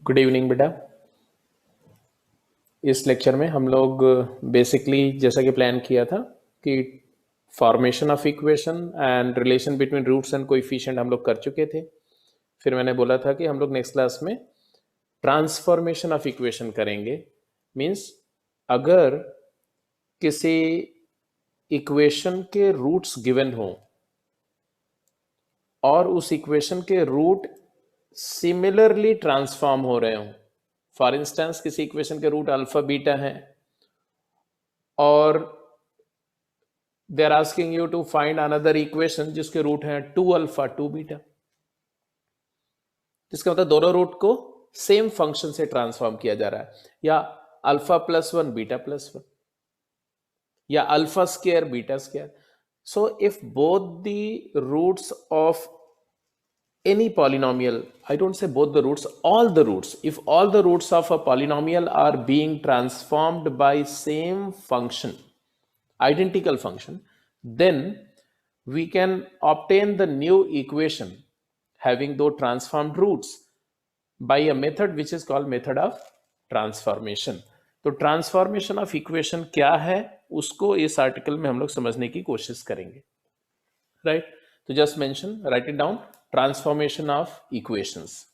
Good evening बेटा। इस lecture में हम लोग बेसिकली जैसा कि प्लान किया था कि formation of equation and relation between roots and coefficient हम लोग कर चुके थे। फिर मैंने बोला था कि हम लोग नेक्स्ट क्लास में ट्रांसफॉर्मेशन ऑफ इक्वेशन करेंगे। मीन्स अगर किसी इक्वेशन के रूट्स गिवन हो और उस इक्वेशन के रूट सिमिलरली ट्रांसफॉर्म हो रहे हों, फॉर इंस्टेंस किसी इक्वेशन के रूट अल्फा बीटा है और they are asking you to find another equation जिसके रूट है 2 अल्फा 2 बीटा, जिसका मतलब दोनों रूट को सेम फंक्शन से ट्रांसफॉर्म किया जा रहा है, या अल्फा प्लस 1 बीटा प्लस 1 या alpha square beta square. So if both the roots of any polynomial, I don't say both the roots, all the roots, if all the roots of a polynomial are being transformed by same function, identical function, then we can obtain the new equation having those transformed roots by a method which is called method of transformation. तो transformation of equation क्या है उसको इस article में हम लोग समझने की कोशिश करेंगे, राइट? तो just mention, right it down, transformation of equations.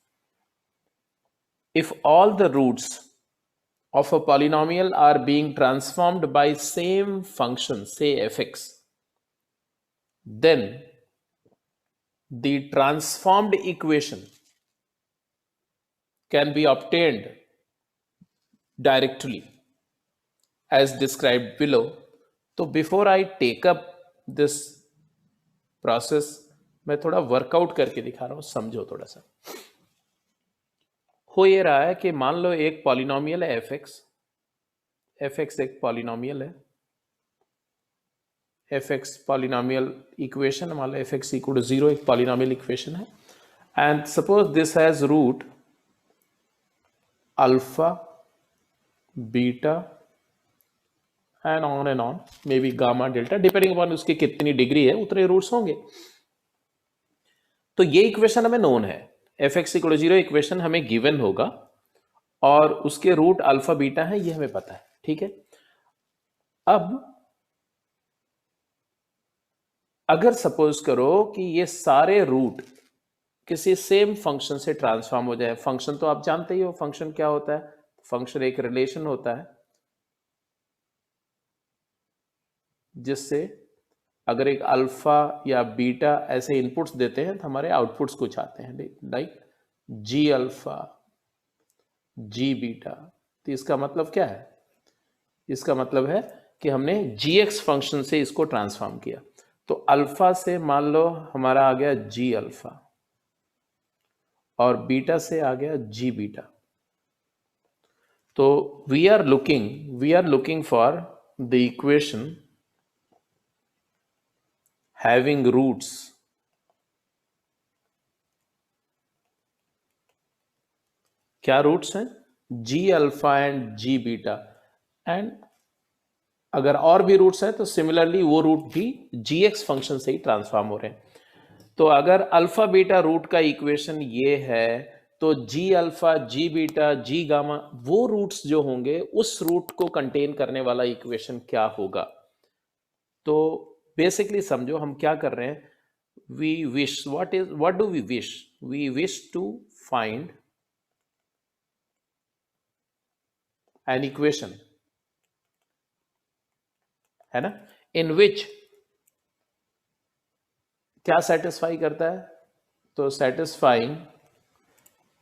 If all the roots of a polynomial are being transformed by same function, say fx, then the transformed equation can be obtained directly as described below. तो before I take up this process, मैं थोड़ा workout करके दिखा रहा हूं, समझो थोड़ा सा. हो ये रहा है कि मान लो एक पॉलिनोमियल है fx एक पॉलिनोमियल है, fx पॉलिनोमियल इक्वेशन, मान लो fx इक्वल टू 0 एक पॉलिनोमियल इक्वेशन है, and suppose this has root alpha beta and on, maybe gamma delta, depending upon उसकी कितनी डिग्री है उतने रूट्स होंगे. तो ये इक्वेशन हमें नोन है, fx इक्वल टू 0 इक्वेशन हमें गिवन होगा और उसके रूट अल्फा बीटा है, ये हमें पता है, ठीक है. अब अगर सपोज करो कि ये सारे रूट किसी सेम फंक्शन से ट्रांसफॉर्म हो जाए. फंक्शन तो आप जानते ही हो, फंक्शन क्या होता है. फंक्शन एक रिलेशन होता है जिससे अगर एक अल्फा या बीटा ऐसे इनपुट्स देते हैं तो हमारे आउटपुट्स कुछ आते हैं, लाइक जी अल्फा जी बीटा. तो इसका मतलब क्या है? इसका मतलब है कि हमने gx फंक्शन से इसको ट्रांसफॉर्म किया. तो अल्फा से मान लो हमारा आ गया जी अल्फा और बीटा से आ गया जी बीटा. तो we are looking for the equation having roots क्या रूट्स हैं? G alpha and ji beta, and अगर और भी रूट्स हैं तो सिमिलरली वो रूट भी gx फंक्शन से ही ट्रांसफॉर्म हो रहे हैं. तो अगर अल्फा बीटा रूट का इक्वेशन ये है तो जी अल्फा जी बीटा जी गामा वो रूट्स जो होंगे उस रूट को कंटेन करने वाला इक्वेशन क्या होगा. तो बेसिकली समझो हम क्या कर रहे हैं. We wish, what do we wish? We wish to find an equation, है ना, इन विच क्या सेटिस्फाई करता है. तो satisfying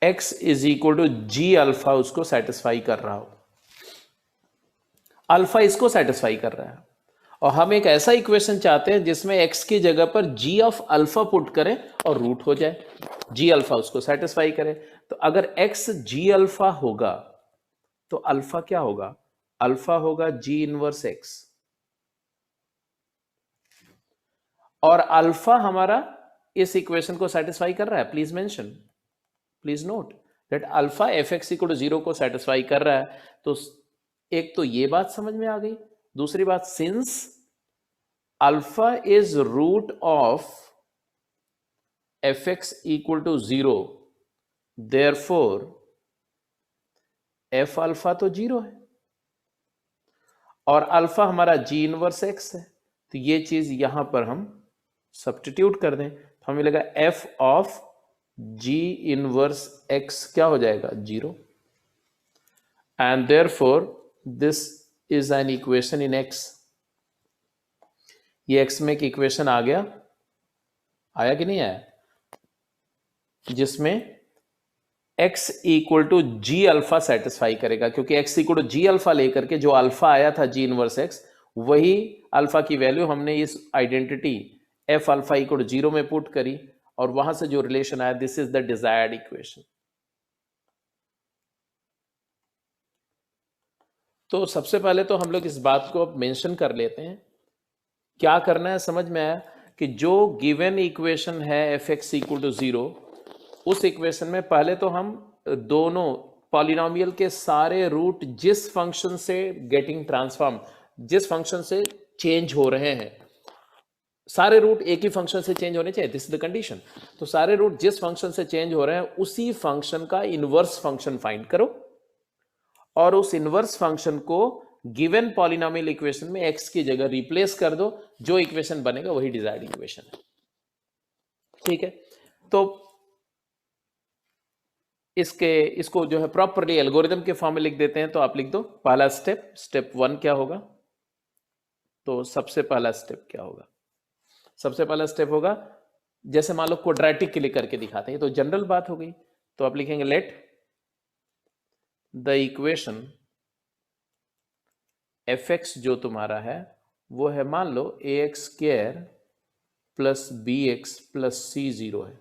x is equal to g alpha उसको सेटिस्फाई कर रहा हो, अल्फा इसको सेटिस्फाई कर रहा है, और हम एक ऐसा इक्वेशन चाहते हैं जिसमें x की जगह पर g ऑफ अल्फा पुट करें और रूट हो जाए, g अल्फा उसको सेटिस्फाई करे. तो अगर x g अल्फा होगा तो अल्फा क्या होगा? अल्फा होगा g इनवर्स x, और अल्फा हमारा इस इक्वेशन को सेटिस्फाई कर रहा है. Please note that alpha f x equal to 0 को सेटिस्फाई कर रहा है. तो एक तो ये बात समझ में आ गई. दूसरी बात, since alpha is root of f x equal to 0, therefore f alpha तो 0 है और अल्फा हमारा जी इनवर्स एक्स है, तो ये चीज यहां पर हम सब्स्टिट्यूट कर दें तो हमें मिलेगा F of g inverse x क्या हो जाएगा 0, and therefore this is an equation in x. ये एक्स में एक इक्वेशन आ गया, आया कि नहीं आया, जिसमें x equal to g alpha satisfy करेगा, क्योंकि x equal to g alpha लेकर के जो अल्फा आया था जी इनवर्स x, वही अल्फा की वैल्यू हमने इस identity f alpha equal to 0 में पुट करी और वहां से जो रिलेशन आया, this is the desired equation. तो सबसे पहले तो हम लोग इस बात को अब मेंशन कर लेते हैं, क्या करना है समझ में आया कि जो गिवन इक्वेशन है एफ एक्स इक्वल टू 0, उस इक्वेशन में पहले तो हम दोनों पॉलिनोमियल के सारे रूट जिस फंक्शन से गेटिंग ट्रांसफॉर्म, जिस फंक्शन से चेंज हो रहे हैं, सारे रूट एक ही फंक्शन से चेंज होने चाहिए, दिस इज द कंडीशन। तो सारे रूट जिस फंक्शन से चेंज हो रहे हैं उसी फंक्शन का इनवर्स फंक्शन फाइंड करो और उस इनवर्स फंक्शन को गिवन पॉलिनोमियल इक्वेशन में एक्स की जगह रिप्लेस कर दो, जो इक्वेशन बनेगा वही डिजायर्ड इक्वेशन है। ठीक है, तो इसको जो है प्रॉपरली एल्गोरिदम के फॉर्म में लिख देते हैं। तो आप लिख दो पहला स्टेप 1 क्या होगा, तो सबसे पहला स्टेप क्या होगा, सबसे पहला स्टेप होगा, जैसे मान लो क्वाड्रेटिक के लिए करके दिखाते हैं, तो जनरल बात हो गई, तो आप लिखेंगे let the equation f x जो तुम्हारा है वो है मान लो a x square plus b x plus c 0 है।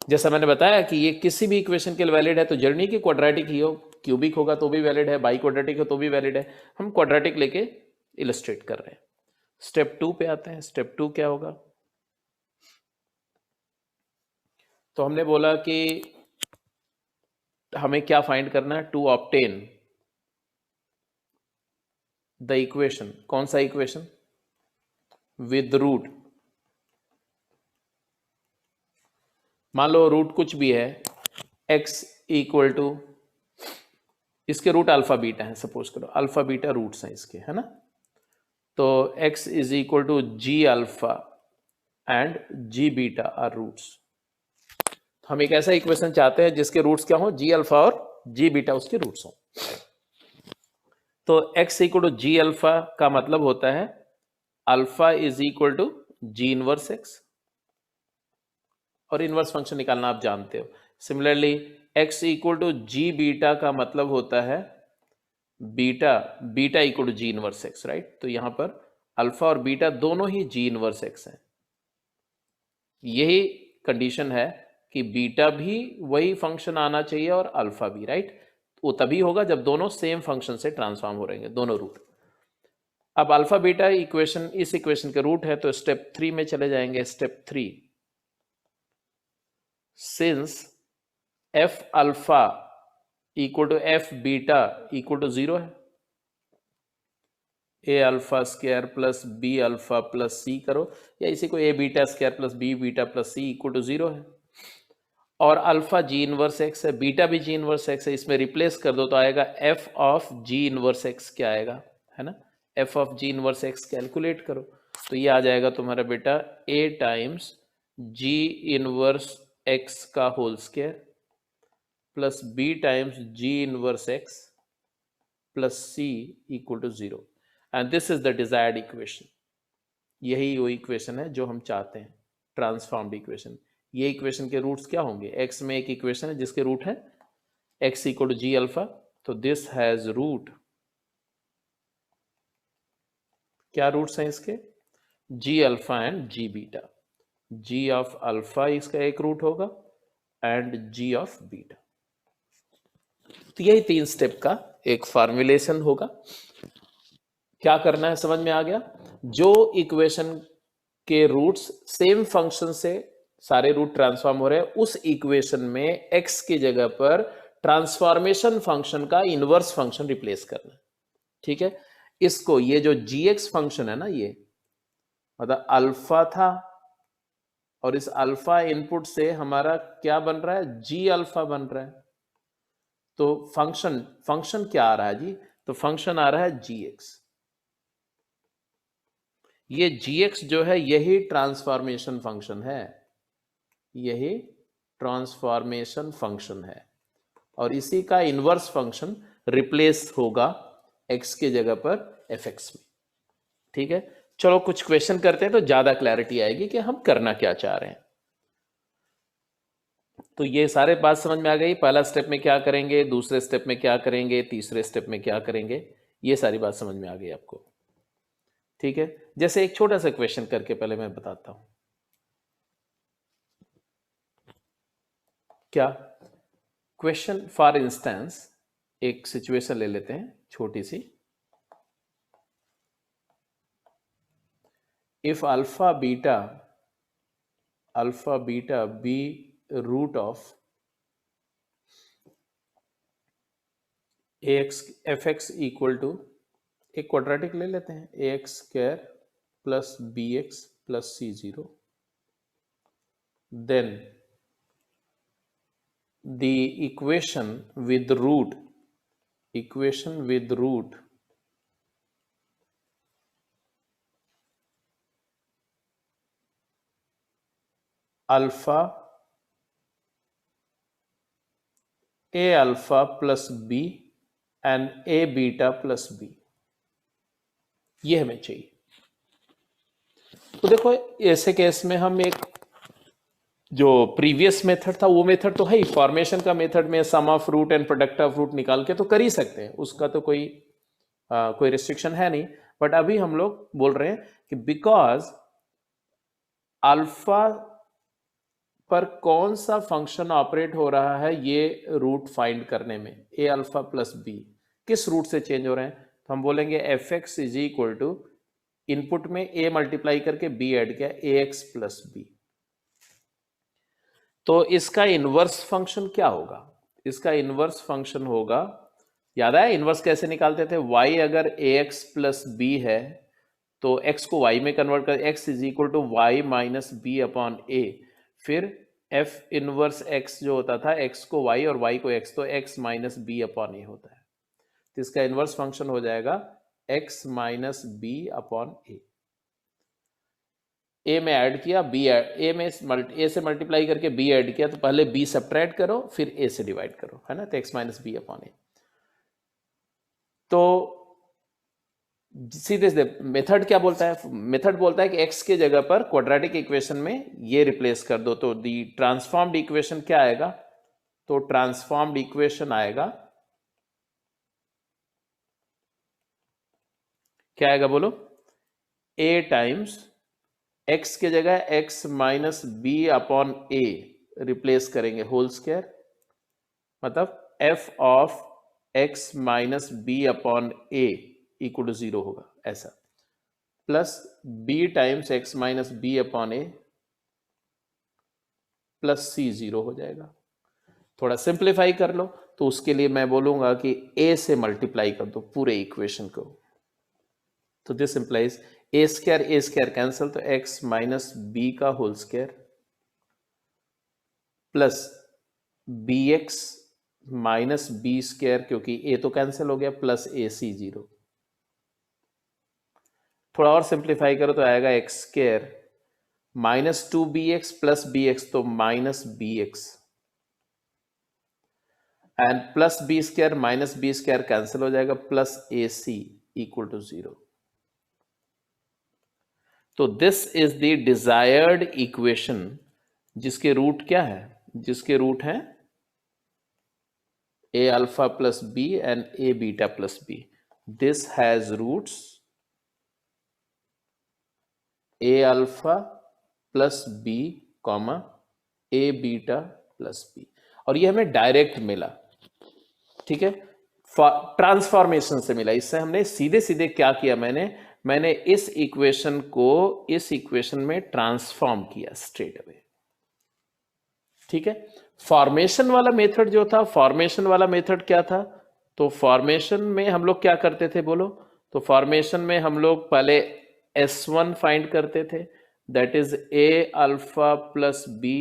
जैसा मैंने बताया कि ये किसी भी इक्वेशन के लिए वैलिड है, तो जर्नी की क्वाड्रेटिक ही हो, क्यूबिक होगा तो भी वैलिड है, बाई क्वाड्रेटिक हो तो भी वैलिड है। हम क्वाड्रेटिक लेके इलस्ट्रेट कर रहे हैं। स्टेप 2 पे आते हैं। स्टेप 2 क्या होगा, तो हमने बोला कि हमें क्या फाइंड करना है, टू ऑब्टेन द इक्वेशन, कौन सा इक्वेशन, विद रूट, मान लो रूट कुछ भी है, x इक्वल टू, इसके रूट अल्फा बीटा है, सपोज करो अल्फा बीटा रूट्स हैं इसके, है ना, तो x is equal to g alpha and ji beta are roots. हम एक ऐसा इक्वेशन चाहते हैं जिसके रूट्स क्या हो, जी अल्फा और जी बीटा उसके रूट्स हो। तो x equal to g alpha का मतलब होता है alpha is equal to g inverse x, और इनवर्स फंक्शन निकालना आप जानते हो। Similarly x equal to g beta का मतलब होता है beta equal to g inverse x, right. तो यहां पर अल्फा और बीटा दोनों ही जी इनवर्स एक्स हैं। यही कंडीशन है कि बीटा भी वही फंक्शन आना चाहिए और अल्फा भी, राइट। वो तभी होगा जब दोनों सेम फंक्शन से ट्रांसफॉर्म हो रहेंगे, दोनों रूट। अब अल्फा बीटा इक्वेशन इस इक्वेशन के रूट है, तो स्टेप 3 में चले जाएंगे। Step 3, since f alpha equal to f beta equal to 0 है, a alpha square plus b alpha plus c करो, या इसी को a beta square plus b beta plus c equal to 0 है, और अल्फा जी इनवर्स एक्स है, beta भी g inverse x है, इसमें रिप्लेस कर दो तो आएगा f of g inverse x, क्या आएगा, है ना, f of g inverse x calculate करो, तो ये आ जाएगा तुम्हारा बेटा a times g inverse x का whole square plus b times g inverse x plus c equal to 0, and this is the desired equation. यही वो इक्वेशन है जो हम चाहते हैं, ट्रांसफॉर्म्ड इक्वेशन। ये इक्वेशन के रूट्स क्या होंगे, x में एक इक्वेशन है जिसके रूट है x equal to g alpha, तो दिस हैज रूट, क्या रूट्स हैं इसके, g alpha and ji beta. G of alpha इसका एक रूट होगा एंड जी ऑफ बीटा। तो यही 3 स्टेप का एक फॉर्मुलेशन होगा। क्या करना है समझ में आ गया, जो इक्वेशन के रूट्स सेम फंक्शन से सारे रूट ट्रांसफॉर्म हो रहे हैं, उस इक्वेशन में x की जगह पर ट्रांसफॉर्मेशन फंक्शन का इनवर्स फंक्शन रिप्लेस करना। ठीक है, इसको ये जो gx फंक्शन है ना, ये मतलब अल्फा था और इस अल्फा इनपुट से हमारा क्या बन रहा है, g अल्फा बन रहा है। तो फंक्शन क्या आ रहा है जी? तो फंक्शन आ रहा है gx। ये gx जो है यही ट्रांसफॉर्मेशन फंक्शन है, यही ट्रांसफॉर्मेशन फंक्शन है, और इसी का इनवर्स फंक्शन रिप्लेस होगा x के जगह पर fx में। ठीक है, चलो कुछ क्वेश्चन करते हैं तो ज्यादा क्लैरिटी आएगी कि हम करना क्या चाह रहे हैं। तो ये सारे बात समझ में आ गई, पहला स्टेप में क्या करेंगे, दूसरे स्टेप में क्या करेंगे, तीसरे स्टेप में क्या करेंगे, ये सारी बात समझ में आ गई आपको। ठीक है, जैसे एक छोटा सा क्वेश्चन करके पहले मैं बताता हूं। क्या क्वेश्चन, फॉर इंस्टेंस एक सिचुएशन ले लेते हैं छोटी सी। If alpha beta be root of ax fx equal to, एक क्वाड्रेटिक ले लेते हैं, ax square plus bx plus c0, then the equation with root alpha a alpha plus b and a beta plus b, ये हमें चाहिए। तो देखो ऐसे केस में हम एक जो प्रीवियस मेथड था वो मेथड तो है ही, फॉर्मेशन का मेथड में sum of root and product of root निकाल के तो कर ही सकते हैं, उसका तो कोई रिस्ट्रिक्शन है नहीं। बट अभी हम लोग बोल रहे हैं कि बिकॉज अल्फा पर कौन सा फंक्शन ऑपरेट हो रहा है ये रूट फाइंड करने में, ए अल्फा प्लस बी किस रूट से चेंज हो रहे हैं, तो हम बोलेंगे f x is equal to input में ए मल्टीप्लाई करके बी ऐड किया, ए एक्स प्लस बी। तो इसका इनवर्स फंक्शन क्या होगा? इसका इनवर्स फंक्शन होगा, याद आया इनवर्स कैसे निकालते थे, y अगर ए एक्स प्लस बी है तो x को y में कन्वर्ट कर, x is equal to y minus b upon a, फिर f इनवर्स x जो होता था x को y और y को x, तो x माइनस बी अपॉन ए होता है। तो इसका इनवर्स फंक्शन हो जाएगा x माइनस बी अपॉन ए में ऐड किया, बी ए से मल्टीप्लाई करके बी ऐड किया, तो पहले बी सब्ट्रैक्ट करो फिर ए से डिवाइड करो, है ना, तो x माइनस बी अपॉन ए। तो सीधे सीधे मेथड क्या बोलता है, मेथड बोलता है कि x के जगह पर क्वाड्रेटिक इक्वेशन में ये रिप्लेस कर दो, तो दी ट्रांसफॉर्म्ड इक्वेशन क्या आएगा, तो ट्रांसफॉर्म्ड इक्वेशन आएगा, क्या आएगा बोलो, a टाइम्स x के जगह x minus b upon a replace करेंगे होल स्क्वायर, मतलब f of x minus b upon a equal to 0 होगा ऐसा, plus b times x minus b upon a plus c 0 हो जाएगा। थोड़ा सिंप्लीफाई कर लो तो उसके लिए मैं बोलूंगा कि a से मल्टीप्लाई कर दो पूरे इक्वेशन को, तो this implies a square cancel, तो x माइनस बी का whole square plus b x minus b square, क्योंकि a तो कैंसिल हो गया, प्लस ए सी 0। थोड़ा और सिंप्लीफाई करो तो आएगा x square minus 2bx plus bx, तो minus bx, and plus b square minus b square cancel हो जाएगा, प्लस ac इक्वल टू 0। तो this is the desired equation जिसके रूट क्या है, जिसके रूट है a alpha plus b and a beta plus b। This has roots a alpha plus b comma a beta plus b, और ये हमें direct मिला, ठीक है, ट्रांसफॉर्मेशन से मिला। इससे हमने सीधे सीधे क्या किया, मैंने इस इक्वेशन को इस इक्वेशन में ट्रांसफॉर्म किया स्ट्रेट अवे, ठीक है। फॉर्मेशन वाला मेथड जो था, फॉर्मेशन वाला मेथड क्या था, तो फॉर्मेशन में हम लोग क्या करते थे बोलो, तो फॉर्मेशन में हम लोग पहले S1 फाइंड करते थे, that is a alpha plus b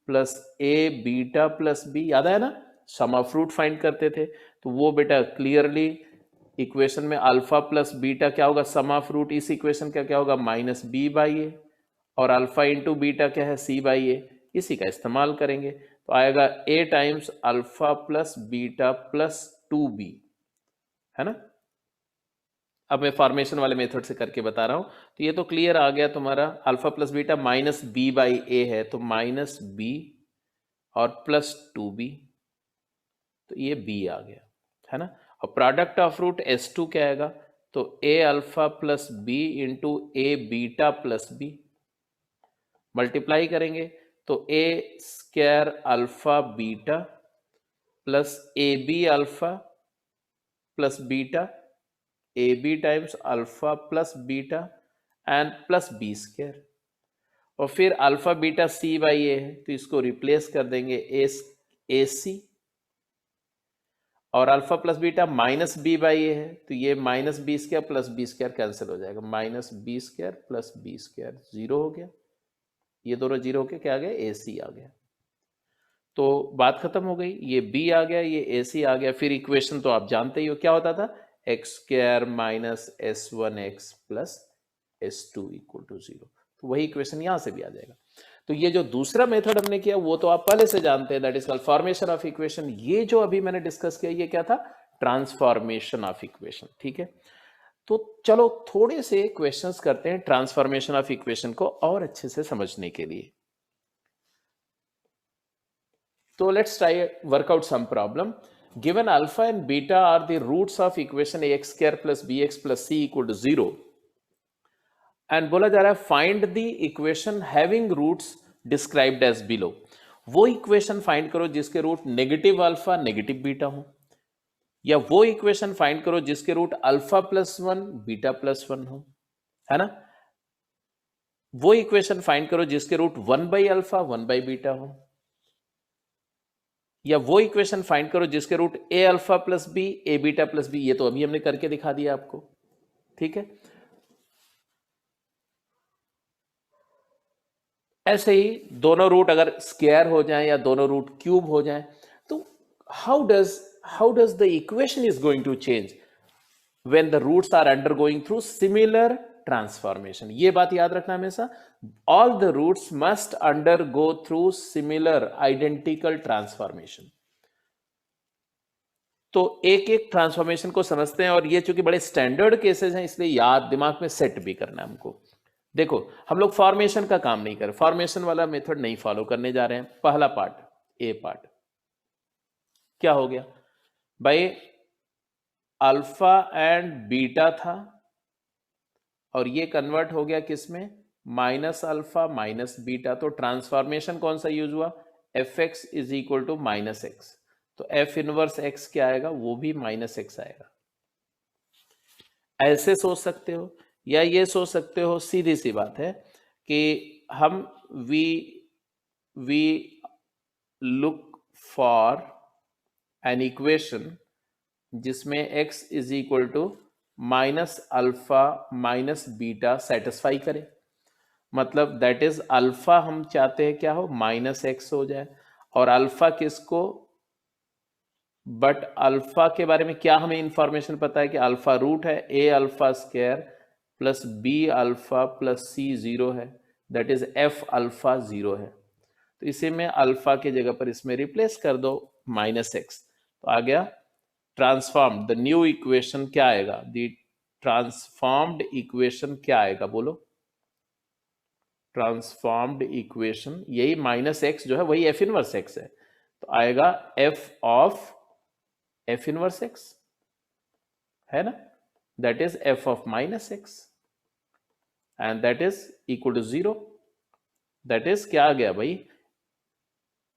plus a beta plus b, याद है ना। सम ऑफ रूट फाइंड करते थे, तो वो बेटा क्लियरली इक्वेशन में अल्फा प्लस बीटा क्या होगा, सम ऑफ रूट इस इक्वेशन का क्या होगा, माइनस बी बाई ए, और अल्फा इंटू बीटा क्या है, सी बाई ए, इसी का इस्तेमाल करेंगे। तो आएगा a times alpha plus beta plus 2b, है ना। अब मैं फॉर्मेशन वाले मेथड से करके बता रहा हूं, तो ये तो क्लियर आ गया तुम्हारा, alpha plus beta minus b by a है, तो माइनस बी और प्लस 2b, तो ये b आ गया, है ना। और प्रोडक्ट ऑफ रूट S2 क्या आएगा, तो a alpha plus b into a beta plus b, multiply करेंगे तो a square alpha beta plus a b alpha plus beta, a b times alpha plus beta and plus b square, और फिर alpha beta c by a है, तो इसको replace कर देंगे a c, और alpha plus beta minus b by a है, तो ये minus b square plus b square cancel हो जाएगा, minus b square plus b square, zero हो गया, ये दोनों जीरो होके क्या आ गया, ए सी आ गया। तो बात खत्म हो गई, ये b आ गया, ये ए सी आ गया। फिर इक्वेशन तो आप जानते ही हो क्या होता था, x square minus s one x plus s two equal to zero, तो वही इक्वेशन यहां से भी आ जाएगा। तो ये जो दूसरा मेथड हमने किया वो तो आप पहले से जानते हैं, that is called formation of equation. ये जो अभी मैंने डिस्कस किया ये क्या था, ट्रांसफॉर्मेशन ऑफ इक्वेशन, ठीक है। तो चलो थोड़े से क्वेश्चंस करते हैं ट्रांसफॉर्मेशन ऑफ इक्वेशन को और अच्छे से समझने के लिए। So let's try work out some problem. Given alpha and beta are the roots of equation ax square plus bx plus c equal to 0, and बोला जा रहा है find the equation having roots described as below. वो equation find करो जिसके root negative alpha negative beta हो, या वो इक्वेशन फाइंड करो जिसके root alpha plus one beta plus one हो, है ना। वो इक्वेशन फाइंड करो जिसके root one by alpha one by beta हो, या वो इक्वेशन फाइंड करो जिसके root a alpha plus b a beta plus b, ये तो अभी हमने करके दिखा दिया आपको, ठीक है। ऐसे ही दोनों रूट अगर स्क्वायर हो जाएं या दोनों रूट क्यूब हो जाएं, तो how does the equation is going to change when the roots are undergoing through similar transformation. ये बात याद रखना हमेशा, all the roots must undergo through similar identical transformation। तो एक एक ट्रांसफॉर्मेशन को समझते हैं, और ये चूंकि बड़े स्टैंडर्ड केसेस हैं इसलिए याद दिमाग में सेट भी करना है हमको। देखो हम लोग फॉर्मेशन का काम नहीं कर रहे, फॉर्मेशन वाला मेथड नहीं फॉलो करने जा रहे हैं। पहला पार्ट ए पार्ट क्या हो गया भाई, अल्फा एंड बीटा था और ये कन्वर्ट हो गया किसमें, माइनस अल्फा माइनस बीटा। तो ट्रांसफॉर्मेशन कौन सा यूज हुआ, f x is equal to minus x, तो एफ इनवर्स एक्स क्या आएगा, वो भी माइनस एक्स आएगा। ऐसे सोच सकते हो, या ये सोच सकते हो, सीधी सी बात है कि हम we look for an equation जिसमें x is equal to minus alpha minus beta satisfy करे, मतलब दैट इज अल्फा हम चाहते हैं क्या हो, माइनस एक्स हो जाए, और अल्फा किसको, बट अल्फा के बारे में क्या हमें इंफॉर्मेशन पता है कि अल्फा रूट है a alpha square plus b alpha plus c zero है, that is f alpha zero है। तो इसे में अल्फा की जगह पर इसमें रिप्लेस कर दो माइनस एक्स, तो आ गया ट्रांसफॉर्म्ड। द न्यू इक्वेशन क्या आएगा, द ट्रांसफॉर्म्ड इक्वेशन क्या आएगा, बोलो। ट्रांसफॉर्म्ड इक्वेशन यही माइनस एक्स जो है वही एफ इनवर्स एक्स है, तो आएगा f of f inverse x, है ना, that is f of minus x, and that is equal to zero. That is क्या आ गया भाई,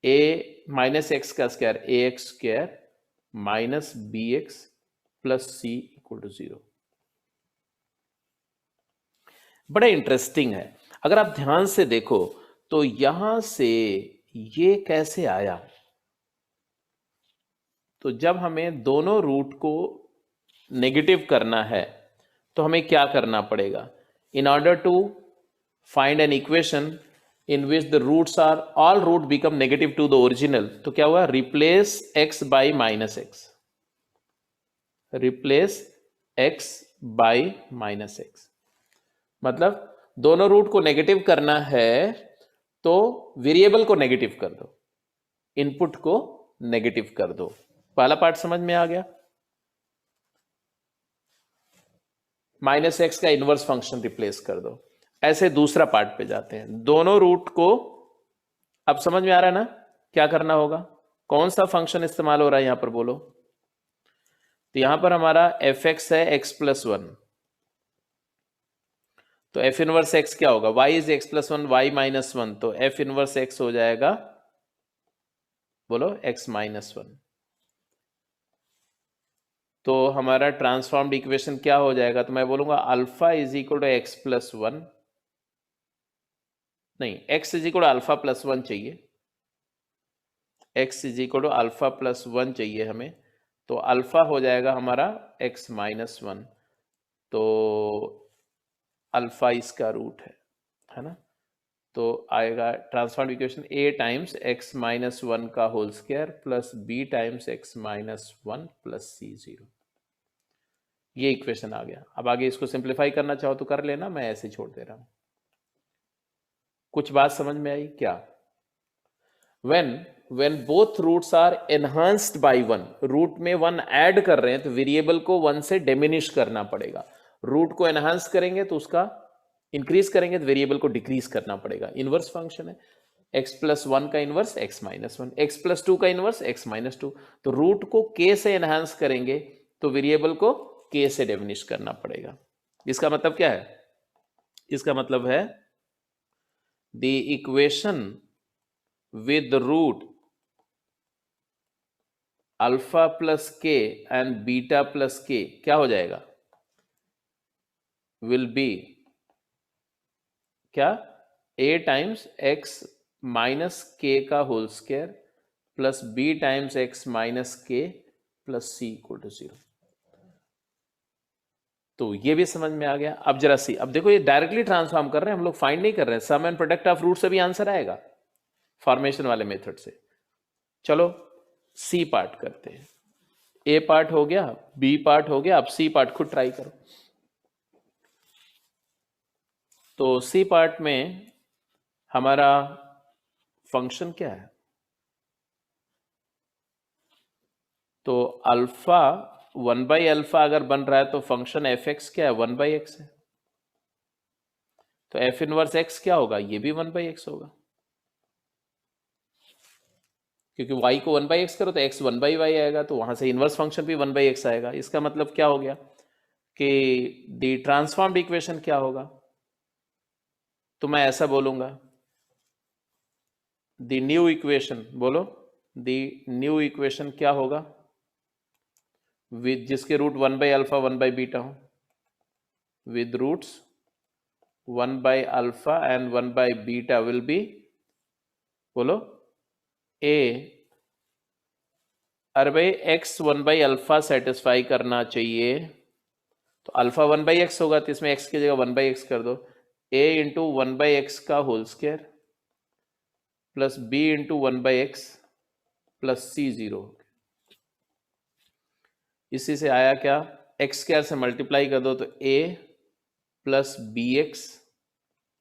ए माइनस एक्स का square a x square minus b x plus c equal to zero. बड़ा interesting है, अगर आप ध्यान से देखो तो यहां से ये कैसे आया, तो जब हमें दोनों रूट को नेगेटिव करना है तो हमें क्या करना पड़ेगा, in order to find an equation in which the roots are all root become negative to the original, तो क्या हुआ, replace x by minus x, replace x by minus x, मतलब दोनों रूट को नेगेटिव करना है तो वेरिएबल को नेगेटिव कर दो, इनपुट को नेगेटिव कर दो। पहला पार्ट समझ में आ गया। माइनस एक्स का इनवर्स फंक्शन रिप्लेस कर दो। ऐसे दूसरा पार्ट पे जाते हैं, दोनों रूट को, अब समझ में आ रहा है ना क्या करना होगा, कौन सा फंक्शन इस्तेमाल हो रहा है यहां पर बोलो। तो यहां पर हमारा एफ एक्स है एक्स प्लस वन, तो एफ इनवर्स एक्स क्या होगा, y is x plus one y minus one, तो एफ इनवर्स एक्स हो जाएगा, बोलो एक्स माइनस वन। तो हमारा ट्रांसफॉर्म्ड इक्वेशन क्या हो जाएगा, तो मैं बोलूंगा alpha is equal to x plus one, नहीं x is equal to alpha plus one चाहिए, x is equal to alpha plus one चाहिए हमें, तो अल्फा हो जाएगा हमारा एक्स माइनस वन, तो अल्फा इसका रूट है ना, तो आएगा transform equation a times x minus one का whole square plus b times x minus one plus c zero, ये इक्वेशन आ गया। अब आगे इसको सिंप्लीफाई करना चाहो तो कर लेना, मैं ऐसे छोड़ दे रहा हूं। कुछ बात समझ में आई क्या? when both roots are enhanced by one, root में वन ऐड कर रहे हैं तो वेरिएबल को वन से डिमिनिश करना पड़ेगा, रूट को एनहांस करेंगे तो उसका इंक्रीज करेंगे तो वेरिएबल को डिक्रीज करना पड़ेगा। इनवर्स फंक्शन है, x प्लस वन का inverse x minus one, x plus two का इनवर्स x माइनस टू, तो रूट को k से एनहांस करेंगे तो वेरिएबल को k से डिमिनिश करना पड़ेगा। इसका मतलब क्या है, इसका मतलब है the equation with root alpha plus k and beta plus k क्या हो जाएगा, विल बी क्या, a times x minus k का whole square plus b times x minus k plus c equal to zero. तो ये भी समझ में आ गया। अब जरा सी, अब देखो ये डायरेक्टली ट्रांसफॉर्म कर रहे हैं हम लोग, फाइंड नहीं कर रहे हैं, सम एंड प्रोडक्ट ऑफ रूट से भी आंसर आएगा फॉर्मेशन वाले मेथड से। चलो सी पार्ट करते हैं, ए पार्ट हो गया, बी पार्ट हो गया, अब सी पार्ट खुद ट्राई करो। तो सी पार्ट में हमारा फंक्शन क्या है, तो अल्फा वन बाई अल्फा अगर बन रहा है तो फंक्शन एफ एक्स क्या है, वन बाई एक्स है, तो एफ इनवर्स एक्स क्या होगा, ये भी वन बाई एक्स होगा, क्योंकि y को वन बाई एक्स करो तो x वन बाई वाई आएगा, तो वहां से इनवर्स फंक्शन भी वन बाई एक्स आएगा। इसका मतलब क्या हो गया कि द ट्रांसफॉर्म्ड इक्वेशन क्या होगा, तो मैं ऐसा बोलूंगा द न्यू इक्वेशन, बोलो द न्यू इक्वेशन क्या होगा, विद जिसके root one by alpha one by beta हो, with roots one by alpha and one by beta will be, बोलो ए, अरे भाई x one by alpha satisfy करना चाहिए, तो अल्फा वन बाई एक्स होगा, तो इसमें एक्स की जगह वन बाई एक्स कर दो, a into one by x का whole square plus b into one by x plus c zero. इसी से आया क्या, एक्स स्क्वायर से मल्टीप्लाई कर दो तो a plus b x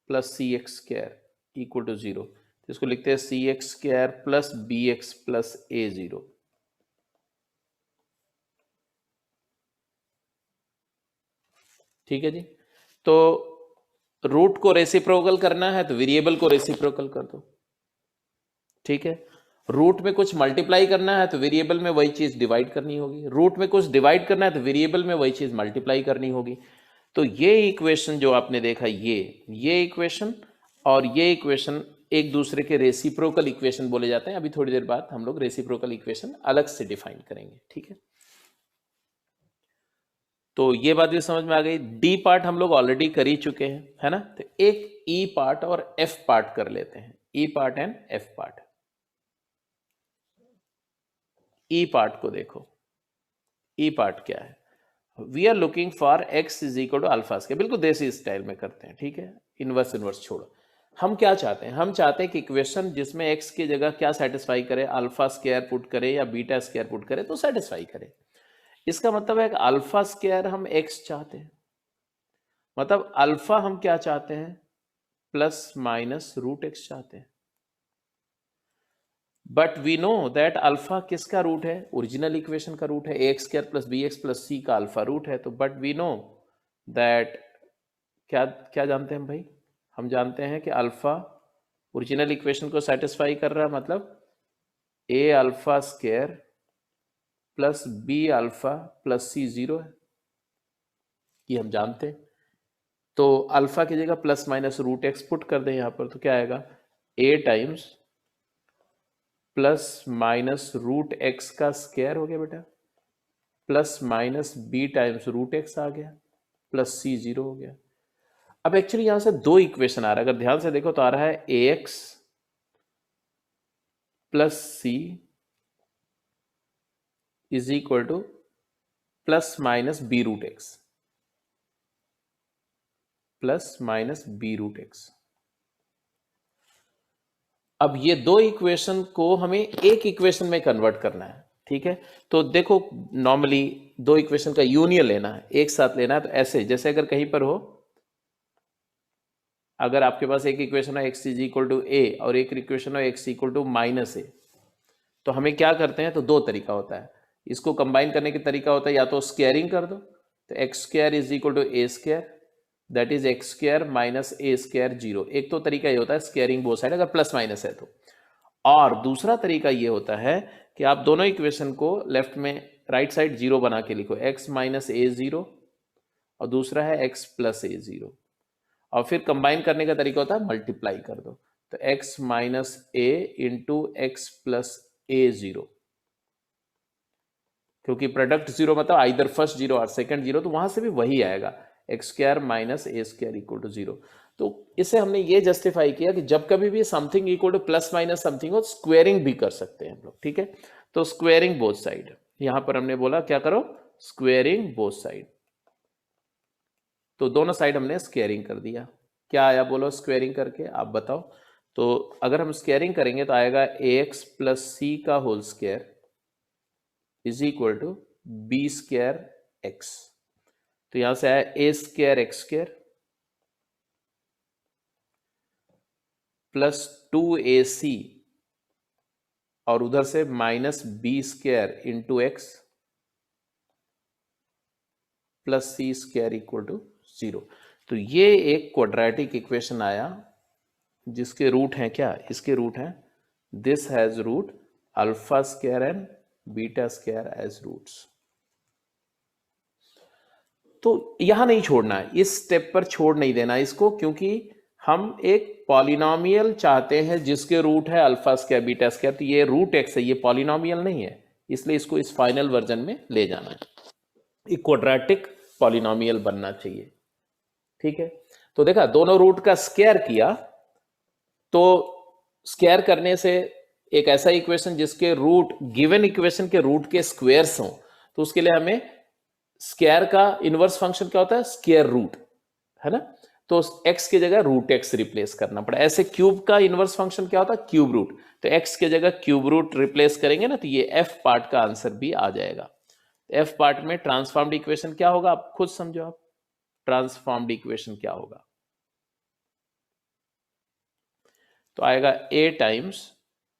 plus c x square equal to zero, तो इसको लिखते हैं c x square plus b x plus a zero. ठीक है जी, तो रूट को रेसिप्रोकल करना है तो वेरिएबल को रेसिप्रोकल कर दो। ठीक है, रूट में कुछ मल्टीप्लाई करना है तो वेरिएबल में वही चीज डिवाइड करनी होगी, रूट में कुछ डिवाइड करना है तो वेरिएबल में वही चीज मल्टीप्लाई करनी होगी। तो ये इक्वेशन जो आपने देखा, ये इक्वेशन और ये इक्वेशन एक दूसरे के रेसिप्रोकल इक्वेशन बोले जाते हैं। अभी थोड़ी देर बाद हम लोग रेसिप्रोकल इक्वेशन अलग से डिफाइन करेंगे। ठीक है, तो ये बात भी समझ में आ गई। डी पार्ट हम लोग ऑलरेडी कर ही चुके हैं, है ना, तो एक ई पार्ट और एफ पार्ट कर लेते हैं, e part and f part. E part को देखो, ई पार्ट क्या है, we are looking for x is equal to alpha square, बिल्कुल देसी स्टाइल में करते हैं। ठीक है, इनवर्स छोड़ो, हम क्या चाहते हैं? हम चाहते हैं कि इक्वेशन जिसमें x की जगह क्या सेटिस्फाई करे, अल्फा स्क्वायर पुट करे या बीटा स्क्वायर पुट करे तो सेटिस्फाई करे। इसका मतलब है कि अल्फा स्क्वायर हम x चाहते हैं, मतलब अल्फा हम क्या चाहते हैं? प्लस माइनस रूट एक्स चाहते हैं। But we know that alpha किसका रूट है? ओरिजिनल इक्वेशन का रूट है, a x square plus b x plus c का अल्फा रूट है। तो बट वी नो दैट क्या क्या जानते हैं भाई? हम जानते हैं कि अल्फा ओरिजिनल इक्वेशन को सेटिस्फाई कर रहा है, मतलब a alpha square plus b alpha plus c zero है, ये हम जानते हैं। तो अल्फा की जगह plus minus root x put कर दें यहां पर, तो क्या आएगा? A times plus minus root x का स्क्वायर हो गया बेटा, plus minus b times root x आ गया, प्लस सी जीरो हो गया। अब एक्चुअली यहां से दो इक्वेशन आ रहा है, अगर ध्यान से देखो तो आ रहा है a x plus c is equal to plus minus b root x, plus minus b root x. अब ये दो इक्वेशन को हमें एक इक्वेशन में कन्वर्ट करना है, ठीक है? तो देखो नॉर्मली दो इक्वेशन का यूनियन लेना है, एक साथ लेना है। तो ऐसे जैसे अगर कहीं पर हो, अगर आपके पास एक इक्वेशन है x इज इक्वल टू ए और एक इक्वेशन है x इक्वल टू माइनस ए, तो हमें क्या करते हैं? तो दो तरीका होता है इसको कंबाइन करने का। तरीका होता है या तो स्क्वायरिंग कर दो, तो x square is equal to a square, that is x square minus a square zero. एक तो तरीका ये होता है स्क्वायरिंग बोथ साइड, अगर प्लस माइनस है तो। और दूसरा तरीका ये होता है कि आप दोनों इक्वेशन को लेफ्ट में राइट साइड जीरो बना के लिखो, एक्स माइनस ए जीरो और दूसरा है एक्स प्लस ए जीरो, और फिर कंबाइन करने का तरीका होता है मल्टीप्लाई कर दो, तो x minus a into x plus a zero, क्योंकि प्रोडक्ट जीरो मतलब आइदर फर्स्ट जीरो और सेकंड जीरो, तो वहां से भी वही आएगा, x square minus a square equal to zero. तो इसे हमने ये जस्टिफाई किया कि जब कभी भी something equal to plus minus something हो, स्क्वेयरिंग भी कर सकते हैं हम लोग, ठीक है? तो स्क्वेयरिंग बोथ साइड, यहां पर हमने बोला क्या करो? Squaring both side. तो दोनों साइड हमने स्क्वेयरिंग कर दिया। क्या आया बोलो स्क्वेयरिंग करके, आप बताओ। तो अगर हम स्क्वेयरिंग करेंगे तो आएगा ए एक्स प्लस सी का whole square is equal to b square x. तो यहां से आया a square x square plus 2ac और उधर से minus b square into x plus c square equal to zero. तो ये एक क्वाड्रेटिक इक्वेशन आया जिसके रूट हैं क्या? इसके रूट हैं, this has root alpha square and beta square as roots. तो यहां नहीं छोड़ना है, इस स्टेप पर छोड़ नहीं देना इसको, क्योंकि हम एक पॉलिनोमियल चाहते हैं जिसके रूट है अल्फा स्क्वायर बीटा स्क्वायर। तो ये रूट एक्स है, ये पॉलिनोमियल नहीं है, इसलिए इसको इस फाइनल वर्जन में ले जाना है। एक क्वाड्रेटिक पॉलिनोमियल बनना चाहिए, ठीक है? तो देखा दोनों रूट का स्क्वायर किया, तो स्क्वायर करने से एक ऐसा इक्वेशन जिसके रूट गिवन इक्वेशन के रूट के स्क्वायर्स हों, तो उसके लिए हमें स्क्वायर का इनवर्स फंक्शन क्या होता है? स्क्वायर रूट, है ना? तो x की जगह रूट एक्स रिप्लेस करना पड़ा। ऐसे क्यूब का इनवर्स फंक्शन क्या होता है? Cube root. तो x की जगह क्यूब रूट रिप्लेस करेंगे ना, तो ये f पार्ट का आंसर भी आ जाएगा। f पार्ट में ट्रांसफॉर्म्ड इक्वेशन क्या होगा, आप खुद समझो। आप ट्रांसफॉर्म्ड इक्वेशन क्या होगा? तो आएगा a टाइम्स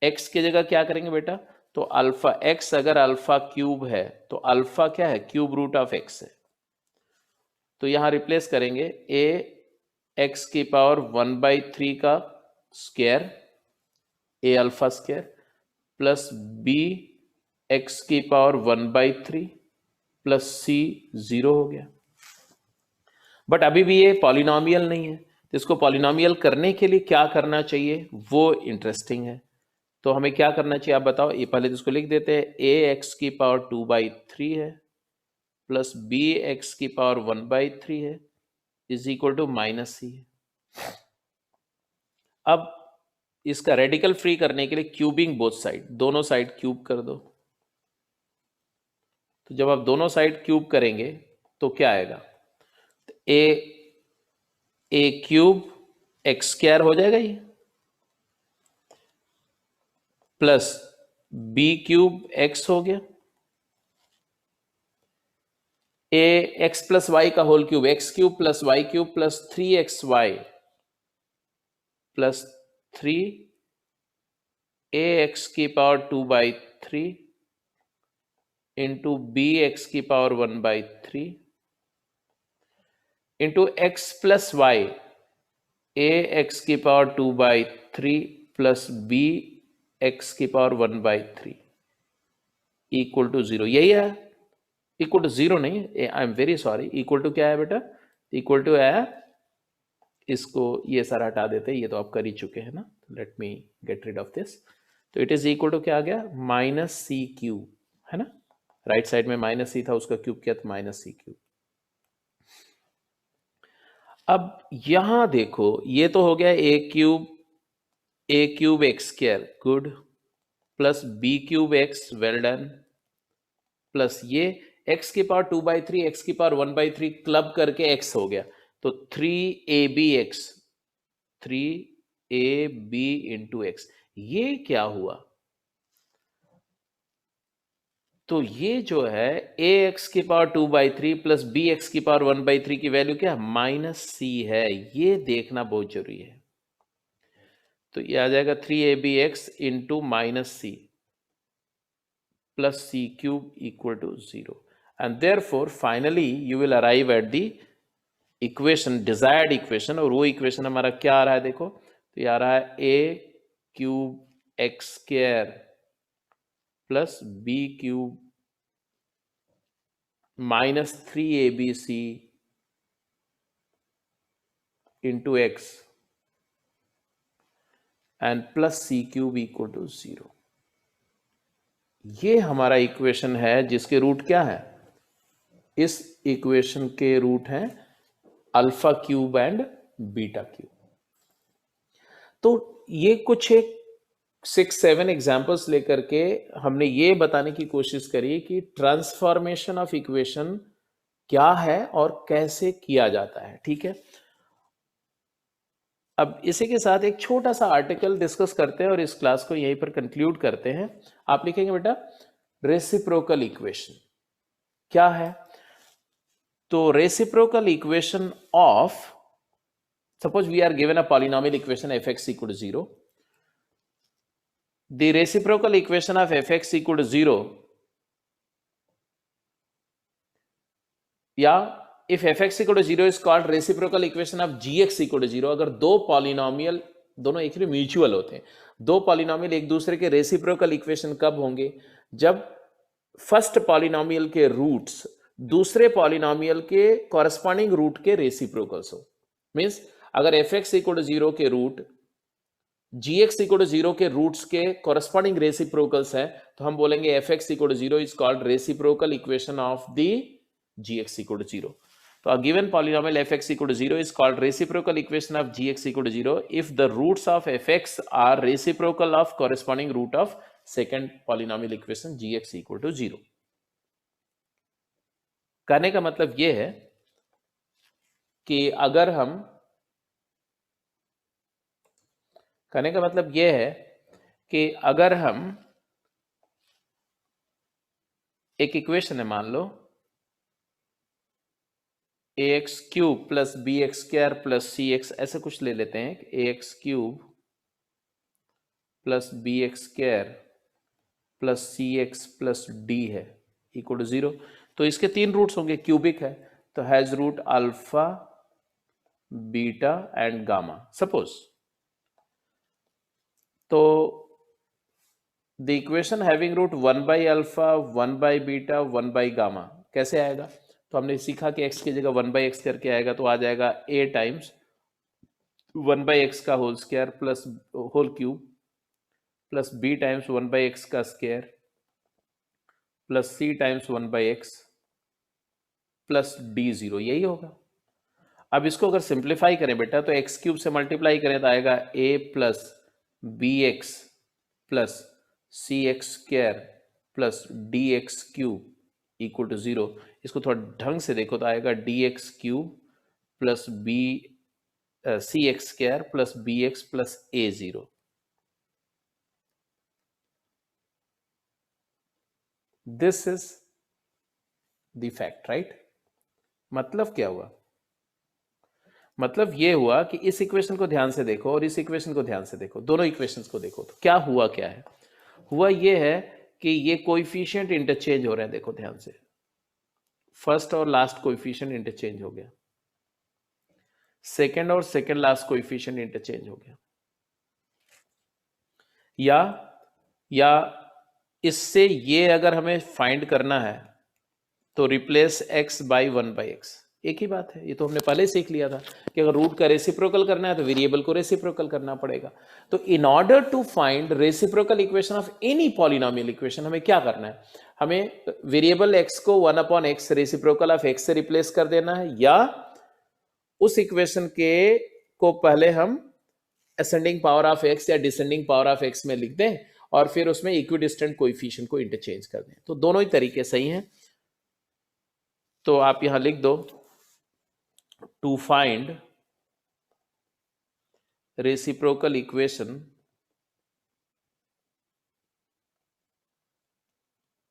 x की जगह क्या करेंगे बेटा? तो अल्फा x अगर अल्फा क्यूब है तो अल्फा क्या है? क्यूब रूट ऑफ x है। तो यहां रिप्लेस करेंगे a x की पावर 1/3 का square a alpha square plus b x की पावर 1/3 प्लस सी जीरो हो गया। बट अभी भी ये पॉलिनोमियल नहीं है, तो इसको पॉलिनोमियल करने के लिए क्या करना चाहिए वो इंटरेस्टिंग है। तो हमें क्या करना चाहिए आप बताओ? ये पहले तो इसको लिख देते हैं, ए एक्स की पावर 2/3 है प्लस बी एक्स की पावर 1/3 है इज इक्वल टू माइनस सी है। अब इसका रेडिकल फ्री करने के लिए क्यूबिंग बोथ साइड, दोनों साइड क्यूब कर दो। तो जब आप दोनों साइड क्यूब करेंगे तो क्या आएगा? ए क्यूब एक्स स्क्वायर हो जाएगा ये, प्लस बी क्यूब एक्स हो गया, ए एक्स प्लस वाई का whole cube, x cube plus y cube plus 3xy plus 3ax की पावर 2/3 इंटू बी एक्स की power 1/3 into x plus y a x की power 2/3 plus b x की power 1/3 equal to 0। यही है, equal to 0 नहीं, I am very sorry, equal to क्या है बेटा, इक्वल टू है, इसको ये सारा हटा देते हैं, ये तो आप कर ही चुके हैं ना, let me get rid of this. तो इट इज इक्वल टू क्या आ गया, माइनस सी क्यूब, है ना, राइट साइड में माइनस सी था, उसका क्यूब किया तो माइनस सी क्यूब। अब यहां देखो, ये तो हो गया a cube x square, good, plus b cube x, well done, plus ये एक्स की पावर 2/3 एक्स की पावर 1/3 क्लब करके एक्स हो गया, तो 3ab(x), 3ab इंटू एक्स, ये क्या हुआ, तो ये जो है ए एक्स की पावर 2/3 प्लस बी एक्स की पावर 1/3 की वैल्यू क्या, माइनस सी है, ये देखना बहुत जरूरी है। तो ये आ जाएगा 3ab(x) into minus c plus c cube equal to 0, and therefore finally you will arrive at the equation, desired equation, और वो इक्वेशन हमारा क्या आ रहा है, देखो, तो ये आ रहा है a cube x square plus b cube minus 3abc into x and plus c cube equal to 0। ये हमारा इक्वेशन है जिसके रूट क्या है, इस इक्वेशन के रूट हैं alpha cube and beta cube. तो ये कुछ एक 6-7 एग्जाम्पल्स लेकर के हमने ये बताने की कोशिश करी कि ट्रांसफॉर्मेशन ऑफ इक्वेशन क्या है और कैसे किया जाता है, ठीक है। अब इसी के साथ एक छोटा सा आर्टिकल डिस्कस करते हैं और इस क्लास को यहीं पर कंक्लूड करते हैं। आप लिखेंगे बेटा रेसिप्रोकल इक्वेशन क्या है, तो reciprocal equation of, suppose we are given a polynomial equation f(x) equal to 0, the reciprocal equation of f(x) equal to 0, या if f(x) equal to 0 is called reciprocal equation of gx equal to 0, अगर दो polynomial, दोनों actually mutual होते हैं, दो polynomial एक दूसरे के रेसिप्रोकल इक्वेशन कब होंगे, जब फर्स्ट पॉलिनोमियल के रूट्स दूसरे पॉलिनोमियल के कॉरस्पॉन्डिंग रूट के रेसिप्रोकल्स हो। मींस अगर f(x) equal to 0 के रूट gx equal to 0 के रूट्स के कॉरस्पॉन्डिंग रेसिप्रोकल्स है, तो हम बोलेंगे f(x) equal to 0 is called reciprocal equation of the gx equal to 0. So a given polynomial f(x) equal to 0 is called reciprocal equation of gx equal to 0 if the roots of f(x) are reciprocal of corresponding root of second polynomial equation gx equal to 0. कहने का मतलब यह है कि अगर हम, कहने का मतलब यह है कि अगर हम एक इक्वेशन है, मान लो ax cube plus b x square plus c x, ऐसे कुछ ले लेते हैं, ax cube plus b x square plus c x plus d है इक्वल टू 0, तो इसके तीन रूट्स होंगे, क्यूबिक है तो has root alpha beta and gamma suppose, तो द इक्वेशन हैविंग रूट 1/अल्फा 1/बीटा 1/गामा कैसे आएगा, तो हमने सीखा कि x की जगह 1/x करके आएगा, तो आ जाएगा a टाइम्स 1/x का whole square plus whole cube plus b times 1/x का square plus c times 1/x प्लस d0, यही होगा। अब इसको अगर सिंप्लीफाई करें बेटा, तो x क्यूब से मल्टीप्लाई करें तो आएगा a plus b x plus c x square plus d x cube equal to 0। इसको थोड़ा ढंग से देखो तो आएगा d x cube plus b c x square plus b x plus a zero. This is the fact, right. मतलब क्या हुआ? मतलब ये हुआ कि इस इक्वेशन को ध्यान से देखो और इस इक्वेशन को ध्यान से देखो, दोनों इक्वेशंस को देखो, तो क्या हुआ, क्या है? हुआ ये है कि ये कोएफिशिएंट इंटरचेंज हो रहे हैं. देखो ध्यान से, फर्स्ट और लास्ट कोएफिशिएंट इंटरचेंज हो गया, सेकंड और सेकंड लास्ट कोएफिशिएंट इंटरचेंज हो गया. या इससे ये अगर हमें फाइंड करना है तो रिप्लेस x बाई 1/x, एक ही बात है. ये तो हमने पहले सीख लिया था कि अगर रूट का रेसिप्रोकल करना है तो वेरिएबल को रेसिप्रोकल करना पड़ेगा. तो in order to find reciprocal equation of any polynomial equation हमें क्या करना है? हमें वेरिएबल x को 1/x रेसिप्रोकल ऑफ x से रिप्लेस कर देना है, या उस इक्वेशन के को पहले हम असेंडिंग पावर ऑफ x या डिसेंडिंग पावर ऑफ x में लिख दें और फिर उसमें इक्विडिस्टेंट कोएफिशिएंट को इंटरचेंज कर दें. तो दोनों ही तरीके सही हैं. तो आप यहां लिख दो, to find reciprocal equation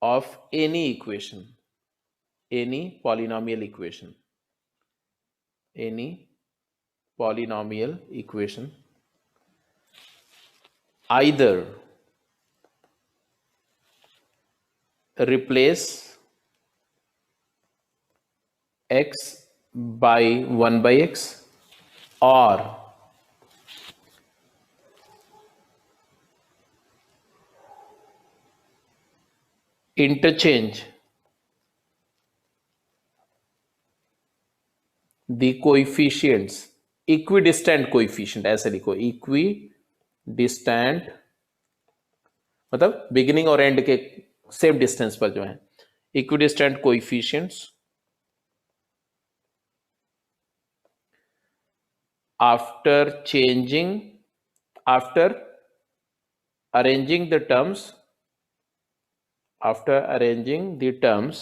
of any equation, any polynomial equation, any polynomial equation, either replace x by 1/x or interchange the coefficients, equidistant coefficient, ऐसे लिखो, equidistant मतलब बिगिनिंग और एंड के सेम डिस्टेंस पर जो है, equidistant coefficients after arranging the terms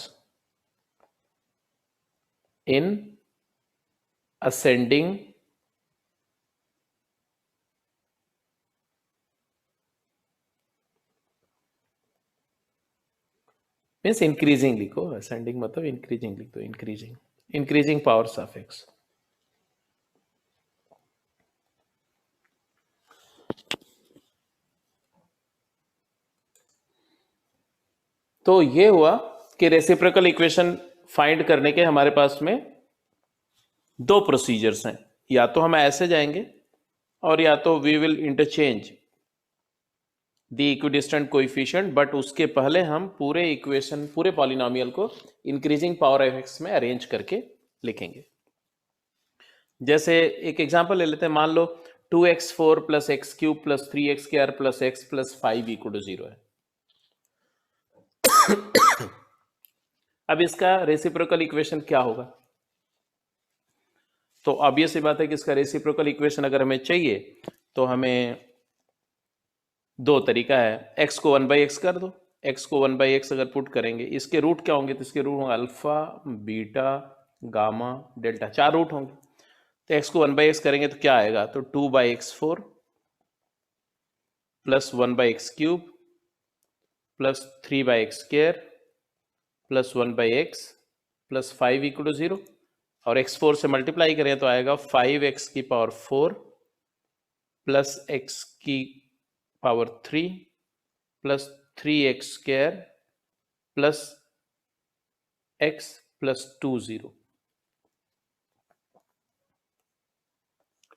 in ascending means increasing लिखो, ascending मतलब इंक्रीजिंग लिख दो, इंक्रीजिंग पावर्स ऑफ x. तो ये हुआ कि रेसिप्रोकल इक्वेशन फाइंड करने के हमारे पास में दो प्रोसीजर्स हैं. या तो हम ऐसे जाएंगे और या तो we will interchange the equidistant coefficient, but उसके पहले हम पूरे इक्वेशन, पूरे पॉलिनोमियल को इंक्रीजिंग पावर ऑफ x में अरेंज करके लिखेंगे. जैसे एक एग्जांपल ले लेते हैं. मान लो 2x4 plus x cube plus 3x² plus x plus 5 equal to 0 है. अब इसका रेसिप्रोकल इक्वेशन क्या होगा? तो ऑब्वियस सी बात है कि इसका रेसिप्रोकल इक्वेशन अगर हमें चाहिए तो हमें दो तरीका है. x को 1/x कर दो. x को 1/x अगर पुट करेंगे, इसके रूट क्या होंगे? तो इसके रूट होंगे alpha, beta, gamma, delta, 4 root होंगे. तो x को 1/x करेंगे तो क्या आएगा? तो 2/x4 plus 1/x³ plus 3/x² plus 1/x plus 5 equal to 0. और x4 से मल्टीप्लाई करें तो आएगा 5x⁴ plus x⁴ plus 3x² plus x plus 2 0.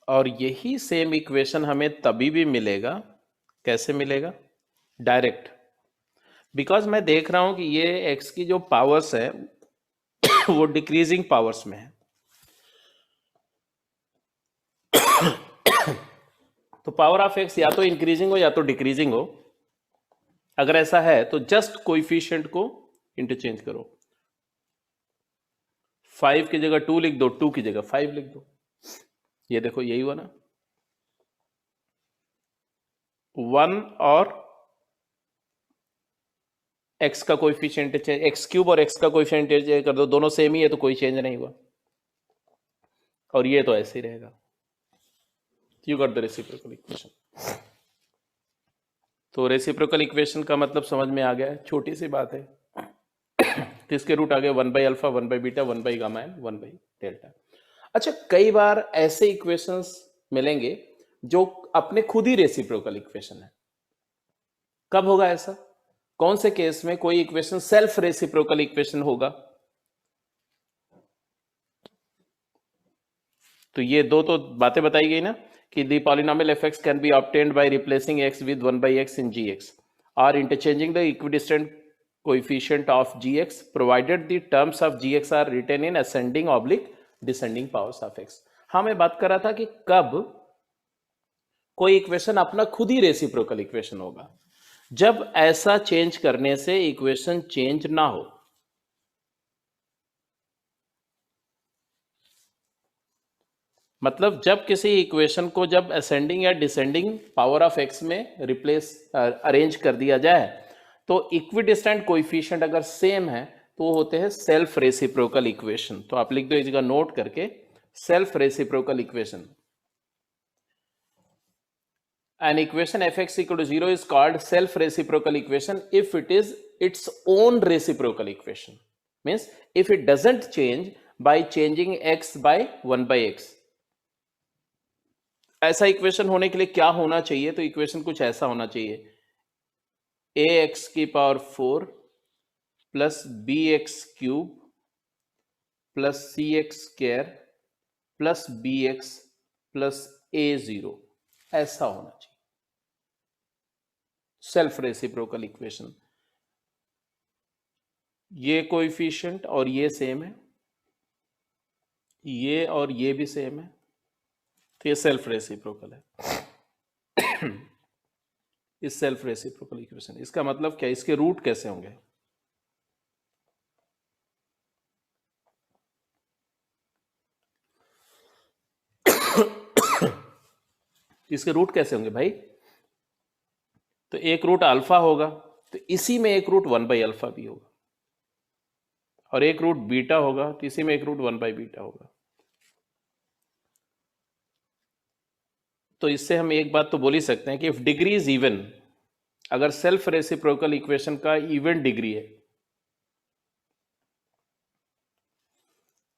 और यही सेम इक्वेशन हमें तभी भी मिलेगा. कैसे मिलेगा? डायरेक्ट. बिकॉज मैं देख रहा हूं कि ये x की जो पावर्स है वो डिक्रीजिंग पावर्स में है. तो पावर ऑफ x या तो इंक्रीजिंग हो या तो डिक्रीजिंग हो. अगर ऐसा है तो जस्ट कोएफिशिएंट को इंटरचेंज करो. 5 की जगह 2 लिख दो, 2 की जगह 5 लिख दो. ये देखो यही हुआ ना. 1 और x का कोएफिशिएंट x³ और x का कोएफिशिएंट इंटरचेंज कर दो, दोनों सेम ही है तो कोई चेंज नहीं हुआ. और ये तो ऐसे ही रहेगा. You got the reciprocal equation. तो रेसिप्रोकल इक्वेशन का मतलब समझ में आ गया है, छोटी सी बात है। तो इसके रूट आ गए 1 by alpha, 1 by beta, 1 by gamma and 1 by delta. अच्छा, कई बार ऐसे इक्वेशंस मिलेंगे जो अपने खुद ही रेसिप्रोकल इक्वेशन है। कब होगा ऐसा? कौन से केस में कोई इक्वेशन सेल्फ रेसिप्रोकल इक्वेशन होगा? तो ये दो तो बातें बताई गई ना कि the polynomial f x can be obtained by replacing x with 1 by x in g x और interchanging the equidistant coefficient of g x provided the terms of g x are written in ascending oblique descending powers of x. हाँ, मैं बात कर रहा था कि कब कोई इक्वेशन अपना खुद ही रेसिप्रोकल इक्वेशन होगा, जब ऐसा चेंज करने से इक्वेशन चेंज ना हो। मतलब जब किसी इक्वेशन को जब असेंडिंग या डिसेंडिंग पावर ऑफ एक्स में रिप्लेस अरेंज कर दिया जाए तो इक्विडिस्टेंट कोएफिशिएंट अगर सेम है तो होते हैं सेल्फ रेसिप्रोकल इक्वेशन। तो आप लिख दो इस जगह नोट करके, self reciprocal equation. An equation fx equal to 0 is called self-reciprocal equation if it is its own reciprocal equation. Means if it doesn't change by changing x by 1 by x. ऐसा equation होने के लिए क्या होना चाहिए? तो equation कुछ ऐसा होना चाहिए, ax की power 4 plus bx cube plus cx square plus bx plus a0, ऐसा होना चाहिए सेल्फ रेसिप्रोकल इक्वेशन। ये कोएफिशिएंट और ये सेम है, ये और ये भी सेम है, तो ये सेल्फ रेसिप्रोकल है। इस सेल्फ रेसिप्रोकल इक्वेशन, इसका मतलब क्या? इसके रूट कैसे होंगे? इसके रूट कैसे होंगे भाई? तो एक रूट अल्फा होगा, तो इसी में एक रूट 1 बाई अल्फा भी होगा, और एक रूट बीटा होगा तो इसी में एक रूट 1 बाई बीटा होगा। तो इससे हम एक बात तो बोल ही सकते हैं कि इफ डिग्री इज इवन, अगर सेल्फ रेसिप्रोकल इक्वेशन का इवन डिग्री है,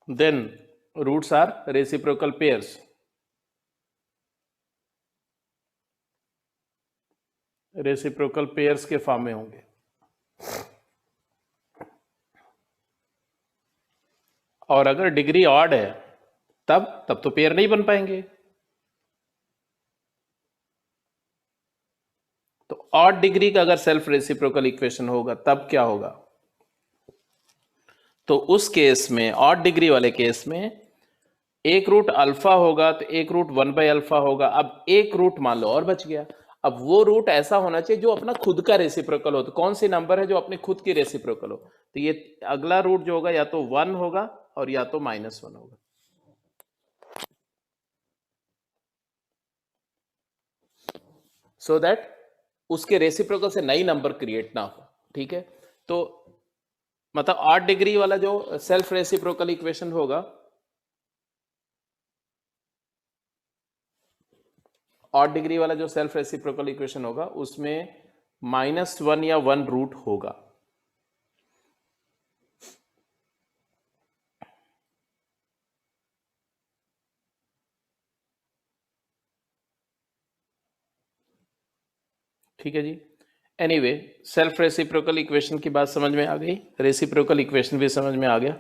then roots are reciprocal pairs. Reciprocal pairs के फॉर्म में होंगे। और अगर डिग्री ऑड है तब तो पेयर नहीं बन पाएंगे। तो ऑड डिग्री का अगर सेल्फ रेसिप्रोकल इक्वेशन होगा तब क्या होगा? तो उस केस में, ऑड डिग्री वाले केस में, एक रूट अल्फा होगा तो एक रूट 1 बाई अल्फा होगा। अब एक रूट मान लो और बच गया। अब वो रूट ऐसा होना चाहिए जो अपना खुद का रेसिप्रोकल हो। तो कौन सी नंबर है जो अपने खुद की रेसिप्रोकल हो? तो ये अगला रूट जो होगा या तो 1 होगा और या तो -1 होगा। सो दैट उसके रेसिप्रोकल से नई नंबर क्रिएट ना हो। ठीक है, तो मतलब 8 डिग्री वाला जो सेल्फ रेसिप्रोकल इक्वेशन होगा, ऑड डिग्री वाला जो सेल्फ रेसिप्रोकल इक्वेशन होगा उसमें -1 या 1 रूट होगा। ठीक है जी। एनीवे, सेल्फ रेसिप्रोकल इक्वेशन की बात समझ में आ गई, रेसिप्रोकल इक्वेशन भी समझ में आ गया।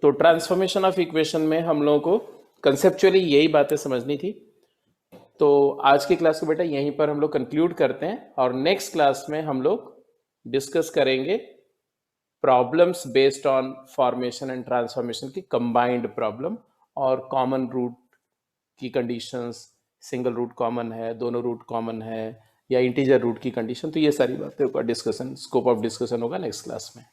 तो ट्रांसफॉर्मेशन ऑफ इक्वेशन में हम लोगों को कंसेप्चुअली यही बातें समझनी थी। तो आज की क्लास को बेटा यहीं पर हम लोग कंक्लूड करते हैं, और नेक्स्ट क्लास में हम लोग डिस्कस करेंगे problems based on formation and transformation की कंबाइंड प्रॉब्लम, और कॉमन रूट की कंडीशंस, सिंगल रूट कॉमन है, दोनों रूट कॉमन है, या इंटीजर रूट की कंडीशन। तो ये सारी बातें का डिस्कशन, स्कोप ऑफ डिस्कशन होगा नेक्स्ट क्लास में।